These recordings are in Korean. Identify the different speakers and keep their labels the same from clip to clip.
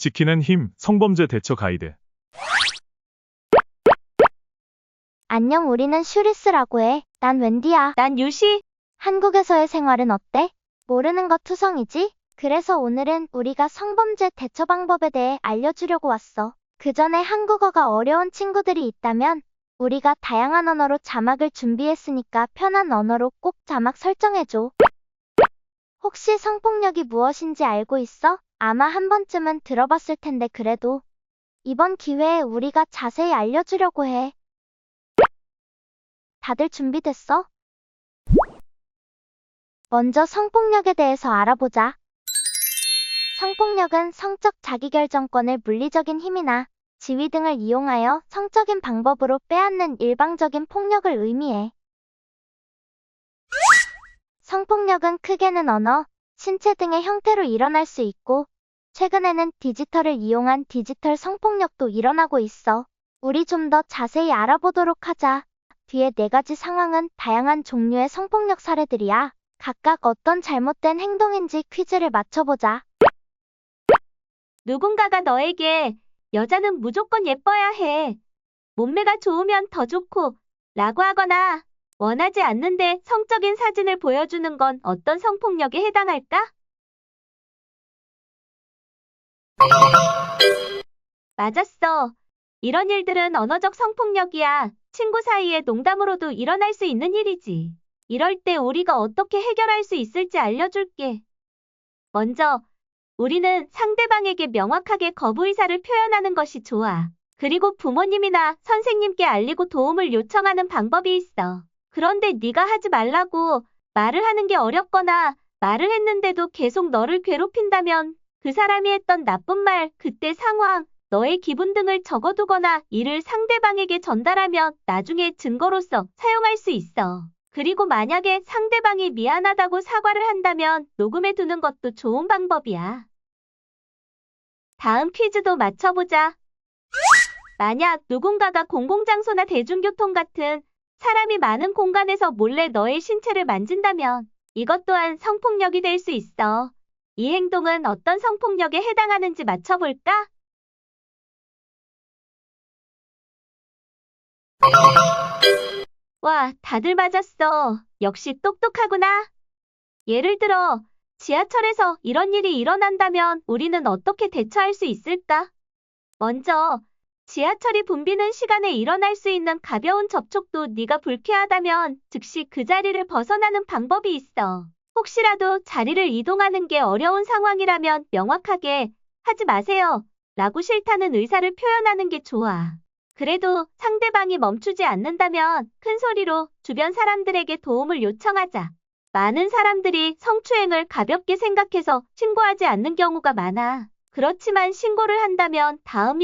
Speaker 1: 지키는 힘, 성범죄 대처 가이드.
Speaker 2: 안녕, 우리는 슈리스라고 해. 난 웬디야.
Speaker 3: 난 유시.
Speaker 2: 한국에서의 생활은 어때? 모르는 거 투성이지? 그래서 오늘은 우리가 성범죄 대처 방법에 대해 알려주려고 왔어. 그 전에 한국어가 어려운 친구들이 있다면 우리가 다양한 언어로 자막을 준비했으니까 편한 언어로 꼭 자막 설정해줘. 혹시 성폭력이 무엇인지 알고 있어? 아마 한 번쯤은 들어봤을 텐데 그래도 이번 기회에 우리가 자세히 알려주려고 해. 다들 준비됐어? 먼저 성폭력에 대해서 알아보자. 성폭력은 성적 자기결정권을 물리적인 힘이나 지위 등을 이용하여 성적인 방법으로 빼앗는 일방적인 폭력을 의미해. 성폭력은 크게는 언어, 신체 등의 형태로 일어날 수 있고, 최근에는 디지털을 이용한 디지털 성폭력도 일어나고 있어. 우리 좀 더 자세히 알아보도록 하자. 뒤에 4가지 상황은 다양한 종류의 성폭력 사례들이야. 각각 어떤 잘못된 행동인지 퀴즈를 맞춰보자.
Speaker 3: 누군가가 너에게 여자는 무조건 예뻐야 해. 몸매가 좋으면 더 좋고 라고 하거나 원하지 않는데 성적인 사진을 보여주는 건 어떤 성폭력에 해당할까? 맞았어. 이런 일들은 언어적 성폭력이야. 친구 사이에 농담으로도 일어날 수 있는 일이지. 이럴 때 우리가 어떻게 해결할 수 있을지 알려줄게. 먼저, 우리는 상대방에게 명확하게 거부 의사를 표현하는 것이 좋아. 그리고 부모님이나 선생님께 알리고 도움을 요청하는 방법이 있어. 그런데 네가 하지 말라고 말을 하는 게 어렵거나 말을 했는데도 계속 너를 괴롭힌다면 그 사람이 했던 나쁜 말, 그때 상황, 너의 기분 등을 적어두거나 이를 상대방에게 전달하면 나중에 증거로서 사용할 수 있어. 그리고 만약에 상대방이 미안하다고 사과를 한다면 녹음해 두는 것도 좋은 방법이야. 다음 퀴즈도 맞춰보자. 만약 누군가가 공공장소나 대중교통 같은 사람이 많은 공간에서 몰래 너의 신체를 만진다면 이것 또한 성폭력이 될 수 있어. 이 행동은 어떤 성폭력에 해당하는지 맞춰볼까? 와, 다들 맞았어. 역시 똑똑하구나. 예를 들어, 지하철에서 이런 일이 일어난다면 우리는 어떻게 대처할 수 있을까? 먼저, 지하철이 붐비는 시간에 일어날 수 있는 가벼운 접촉도 네가 불쾌하다면 즉시 그 자리를 벗어나는 방법이 있어. 혹시라도 자리를 이동하는 게 어려운 상황이라면 명확하게 하지 마세요 라고 싫다는 의사를 표현하는 게 좋아. 그래도 상대방이 멈추지 않는다면 큰 소리로 주변 사람들에게 도움을 요청하자. 많은 사람들이 성추행을 가볍게 생각해서 신고하지 않는 경우가 많아. 그렇지만 신고를 한다면 다음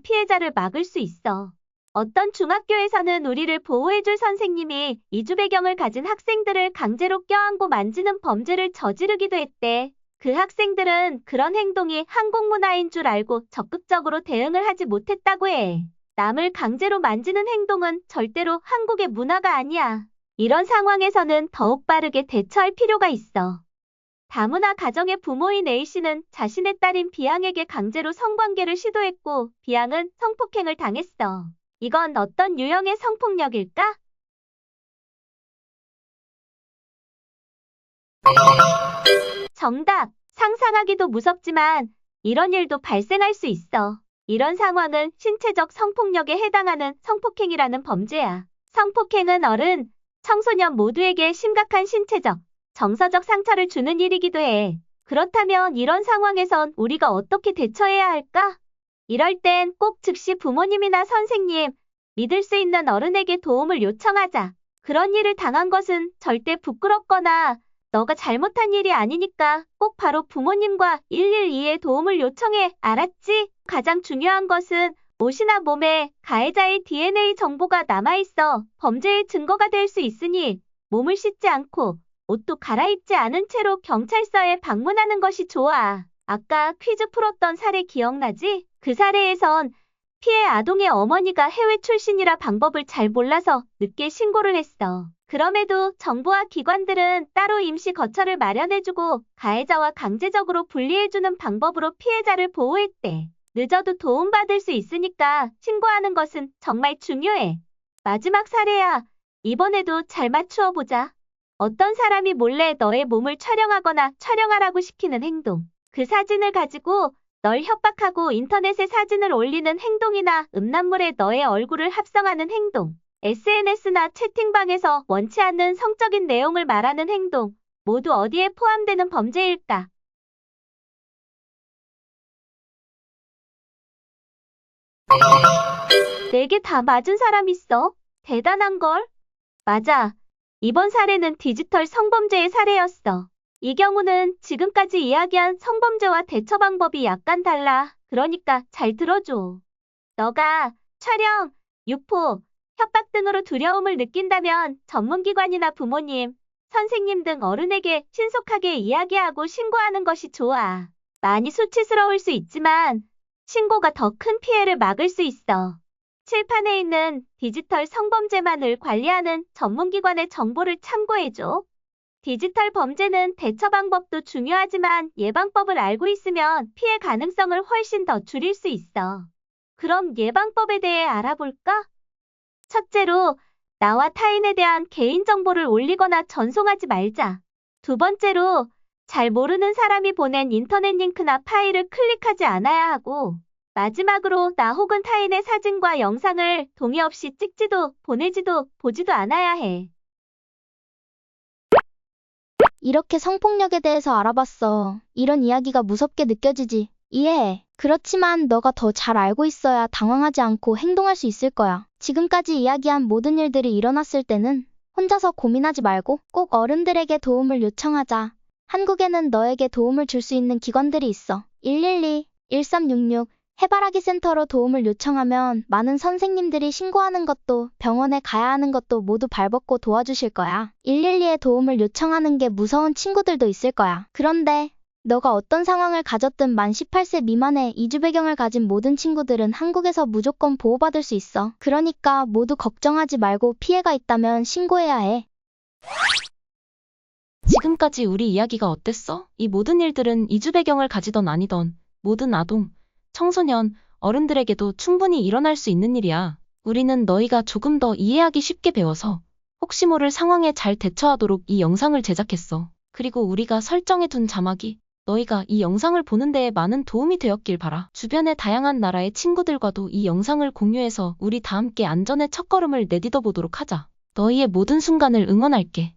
Speaker 3: 피해자를 막을 수 있어. 어떤 중학교에서는 우리를 보호해줄 선생님이 이주 배경을 가진 학생들을 강제로 껴안고 만지는 범죄를 저지르기도 했대. 그 학생들은 그런 행동이 한국 문화인 줄 알고 적극적으로 대응을 하지 못했다고 해. 남을 강제로 만지는 행동은 절대로 한국의 문화가 아니야. 이런 상황에서는 더욱 빠르게 대처할 필요가 있어. 다문화 가정의 부모인 A씨는 자신의 딸인 B양에게 강제로 성관계를 시도했고 B양은 성폭행을 당했어. 이건 어떤 유형의 성폭력일까? 정답! 상상하기도 무섭지만 이런 일도 발생할 수 있어. 이런 상황은 신체적 성폭력에 해당하는 성폭행이라는 범죄야. 성폭행은 어른, 청소년 모두에게 심각한 신체적, 정서적 상처를 주는 일이기도 해. 그렇다면 이런 상황에선 우리가 어떻게 대처해야 할까? 이럴 땐 꼭 즉시 부모님이나 선생님, 믿을 수 있는 어른에게 도움을 요청하자. 그런 일을 당한 것은 절대 부끄럽거나 너가 잘못한 일이 아니니까 꼭 바로 부모님과 112에 도움을 요청해. 알았지? 가장 중요한 것은 옷이나 몸에 가해자의 DNA 정보가 남아있어 범죄의 증거가 될 수 있으니 몸을 씻지 않고 옷도 갈아입지 않은 채로 경찰서에 방문하는 것이 좋아. 아까 퀴즈 풀었던 사례 기억나지? 그 사례에선 피해 아동의 어머니가 해외 출신이라 방법을 잘 몰라서 늦게 신고를 했어. 그럼에도 정부와 기관들은 따로 임시 거처를 마련해주고 가해자와 강제적으로 분리해주는 방법으로 피해자를 보호했대. 늦어도 도움받을 수 있으니까 신고하는 것은 정말 중요해. 마지막 사례야. 이번에도 잘 맞추어 보자. 어떤 사람이 몰래 너의 몸을 촬영하거나 촬영하라고 시키는 행동. 그 사진을 가지고 널 협박하고 인터넷에 사진을 올리는 행동이나 음란물에 너의 얼굴을 합성하는 행동. SNS나 채팅방에서 원치 않는 성적인 내용을 말하는 행동. 모두 어디에 포함되는 범죄일까? 네 개 다 맞은 사람 있어? 대단한걸? 맞아. 이번 사례는 디지털 성범죄의 사례였어. 이 경우는 지금까지 이야기한 성범죄와 대처 방법이 약간 달라. 그러니까 잘 들어줘. 너가 촬영, 유포, 협박 등으로 두려움을 느낀다면 전문기관이나 부모님, 선생님 등 어른에게 신속하게 이야기하고 신고하는 것이 좋아. 많이 수치스러울 수 있지만 신고가 더 큰 피해를 막을 수 있어. 칠판에 있는 디지털 성범죄만을 관리하는 전문기관의 정보를 참고해줘. 디지털 범죄는 대처 방법도 중요하지만 예방법을 알고 있으면 피해 가능성을 훨씬 더 줄일 수 있어. 그럼 예방법에 대해 알아볼까? 첫째로, 나와 타인에 대한 개인정보를 올리거나 전송하지 말자. 두 번째로, 잘 모르는 사람이 보낸 인터넷 링크나 파일을 클릭하지 않아야 하고, 마지막으로 나 혹은 타인의 사진과 영상을 동의 없이 찍지도 보내지도 보지도 않아야 해.
Speaker 2: 이렇게 성폭력에 대해서 알아봤어. 이런 이야기가 무섭게 느껴지지. 이해해. 그렇지만 너가 더 잘 알고 있어야 당황하지 않고 행동할 수 있을 거야. 지금까지 이야기한 모든 일들이 일어났을 때는 혼자서 고민하지 말고 꼭 어른들에게 도움을 요청하자. 한국에는 너에게 도움을 줄 수 있는 기관들이 있어. 112, 1366, 해바라기 센터로 도움을 요청하면 많은 선생님들이 신고하는 것도 병원에 가야 하는 것도 모두 발벗고 도와주실 거야. 112에 도움을 요청하는 게 무서운 친구들도 있을 거야. 그런데 너가 어떤 상황을 가졌든 만 18세 미만의 이주 배경을 가진 모든 친구들은 한국에서 무조건 보호받을 수 있어. 그러니까 모두 걱정하지 말고 피해가 있다면 신고해야 해.
Speaker 4: 지금까지 우리 이야기가 어땠어? 이 모든 일들은 이주 배경을 가지던 아니던 모든 아동, 청소년, 어른들에게도 충분히 일어날 수 있는 일이야. 우리는 너희가 조금 더 이해하기 쉽게 배워서 혹시 모를 상황에 잘 대처하도록 이 영상을 제작했어. 그리고 우리가 설정해둔 자막이 너희가 이 영상을 보는 데에 많은 도움이 되었길 바라. 주변의 다양한 나라의 친구들과도 이 영상을 공유해서 우리 다 함께 안전의 첫걸음을 내딛어 보도록 하자. 너희의 모든 순간을 응원할게.